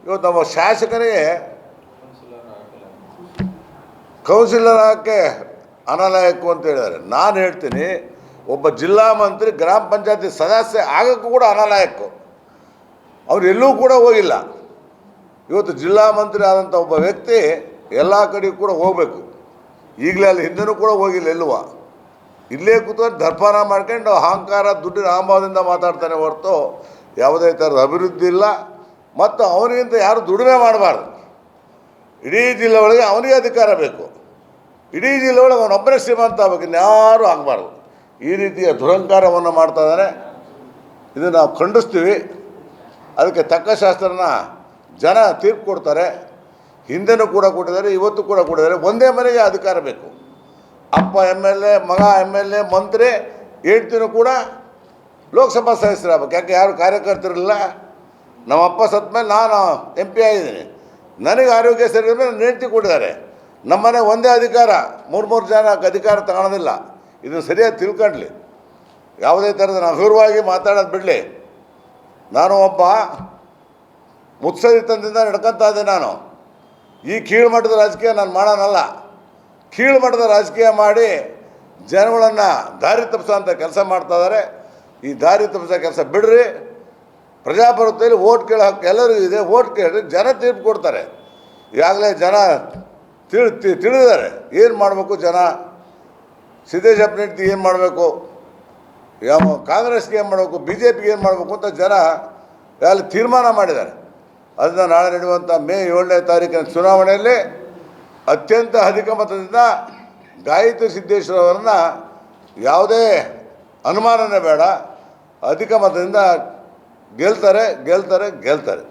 ಇವತ್ತು ನಮ್ಮ ಶಾಸಕರಿಗೆ ಕೌನ್ಸಿಲರ್ ಹಾಕಿ ಅನಾಲಯಕ್ಕೂ ಅಂತ ಹೇಳಿದ್ದಾರೆ. ನಾನು ಹೇಳ್ತೀನಿ, ಒಬ್ಬ ಜಿಲ್ಲಾ ಮಂತ್ರಿ ಗ್ರಾಮ ಪಂಚಾಯತಿ ಸದಸ್ಯ ಆಗೋಕ್ಕೂ ಕೂಡ ಅನಾಲಯಕ್ಕೂ, ಅವ್ರು ಎಲ್ಲೂ ಕೂಡ ಹೋಗಿಲ್ಲ. ಇವತ್ತು ಜಿಲ್ಲಾ ಮಂತ್ರಿ ಆದಂಥ ಒಬ್ಬ ವ್ಯಕ್ತಿ ಎಲ್ಲ ಕಡೆಗೂ ಕೂಡ ಹೋಗಬೇಕು. ಈಗಲೇ ಅಲ್ಲಿ ಹಿಂದೆನೂ ಕೂಡ ಹೋಗಿಲ್ಲ ಎಲ್ಲುವ, ಇಲ್ಲೇ ಕೂತ್ಕೊಂಡು ದರ್ಪಣ ಮಾಡ್ಕೊಂಡು ಅಹಂಕಾರ ದುಡ್ಡಿನ ಅಹಂಭಾವದಿಂದ ಮಾತಾಡ್ತಾನೆ ಹೊರತು ಯಾವುದೇ ಥರದ ಅಭಿವೃದ್ಧಿ ಇಲ್ಲ. ಮತ್ತು ಅವನಿಗಿಂತ ಯಾರು ದುಡಿಮೆ ಮಾಡಬಾರ್ದು. ಇಡೀ ಜಿಲ್ಲೆ ಒಳಗೆ ಅವನಿಗೆ ಅಧಿಕಾರ ಬೇಕು. ಇಡೀ ಜಿಲ್ಲೆ ಒಳಗೆ ಅವನೊಬ್ಬನೇ ಶ್ರೀಮಂತ ಆಗಬೇಕು, ಇನ್ಯಾರೂ ಆಗಬಾರ್ದು. ಈ ರೀತಿಯ ದುರಂಕಾರವನ್ನು ಮಾಡ್ತಾ ಇದ್ದಾನೆ. ಇದು ನಾವು ಖಂಡಿಸ್ತೀವಿ. ಅದಕ್ಕೆ ತಕ್ಕ ಶಾಸ್ತ್ರನ ಜನ ತೀರ್ಪು ಕೊಡ್ತಾರೆ. ಹಿಂದೆನೂ ಕೂಡ ಕೊಟ್ಟಿದ್ದಾರೆ, ಇವತ್ತು ಕೂಡ ಕೊಟ್ಟಿದ್ದಾರೆ. ಒಂದೇ ಮನೆಗೆ ಅಧಿಕಾರ ಬೇಕು. ಅಪ್ಪ MLA, ಮಗ MLA, ಮಂತ್ರಿ, ಹೆಂಡ್ತಿನೂ ಕೂಡ ಲೋಕಸಭಾ ಸದಸ್ಯರಾಗಬೇಕು. ಯಾಕೆ ಯಾರು ಕಾರ್ಯಕರ್ತರಿಲ್ಲ. ನಮ್ಮಪ್ಪ ಸತ್ತ ಮೇಲೆ ನಾನು MP ಆಗಿದ್ದೀನಿ. ನನಗೆ ಆರೋಗ್ಯ ಸರಿ ಮೇಲೆ ನನ್ನ ಹೆಂಡ್ತಿ ಕೊಟ್ಟಿದ್ದಾರೆ. ನಮ್ಮನೆ ಒಂದೇ ಅಧಿಕಾರ, ಮೂರು ಜನ ಅಧಿಕಾರ ತಗೊಳ್ಳೋದಿಲ್ಲ. ಇದನ್ನು ಸರಿಯಾಗಿ ತಿಳ್ಕೊಂಡ್ಲಿ. ಯಾವುದೇ ಥರದ ಹಗುರವಾಗಿ ಮಾತಾಡೋದು ಬಿಡಲಿ. ನಾನು ಒಬ್ಬ ಮುತ್ಸದಿತನದಿಂದ ನಡ್ಕೊತಾ ಇದ್ದೆ. ನಾನು ಈ ಕೀಳುಮಟ್ಟದ ರಾಜಕೀಯ ನಾನು ಮಾಡೋನಲ್ಲ. ಕೀಳುಮಟ್ಟದ ರಾಜಕೀಯ ಮಾಡಿ ಜನಗಳನ್ನು ದಾರಿ ತಪ್ಪಿಸೋಂಥ ಕೆಲಸ ಮಾಡ್ತಾಯಿದ್ದಾರೆ. ಈ ದಾರಿ ತಪ್ಪಿಸೋ ಕೆಲಸ ಬಿಡ್ರಿ. ಪ್ರಜಾಪ್ರಭುತ್ವದಲ್ಲಿ ಓಟ್ ಕೇಳೋ ಹಕ್ಕು ಎಲ್ಲರಿಗೂ ಇದೆ. ಓಟ್ ಕೇಳಿ ಜನ ತೀರ್ಪು ಕೊಡ್ತಾರೆ. ಈಗಾಗಲೇ ಜನ ತಿಳಿದಾರೆ ಏನು ಮಾಡಬೇಕು. ಜನ ಸಿದ್ದೇಶಪ್ಪನ ಹೆಂಡ್ತಿ ಏನು ಮಾಡಬೇಕು, ಯಾವ ಕಾಂಗ್ರೆಸ್ಗೆ ಏನು ಮಾಡಬೇಕು, BJPಗೆ ಏನು ಮಾಡಬೇಕು ಅಂತ ಜನ ಅಲ್ಲಿ ತೀರ್ಮಾನ ಮಾಡಿದ್ದಾರೆ. ಅದನ್ನು ನಾಳೆ ನಡೆಯುವಂಥ ಮೇ 7ನೇ ತಾರೀಕಿನ ಚುನಾವಣೆಯಲ್ಲಿ ಅತ್ಯಂತ ಅಧಿಕ ಮತದಿಂದ ಗಾಯತ್ರಿ ಸಿದ್ದೇಶ್ವರವರನ್ನು ಯಾವುದೇ ಅನುಮಾನನೇ ಬೇಡ, ಅಧಿಕ ಮತದಿಂದ ಗೆಲ್ತಾರೆ.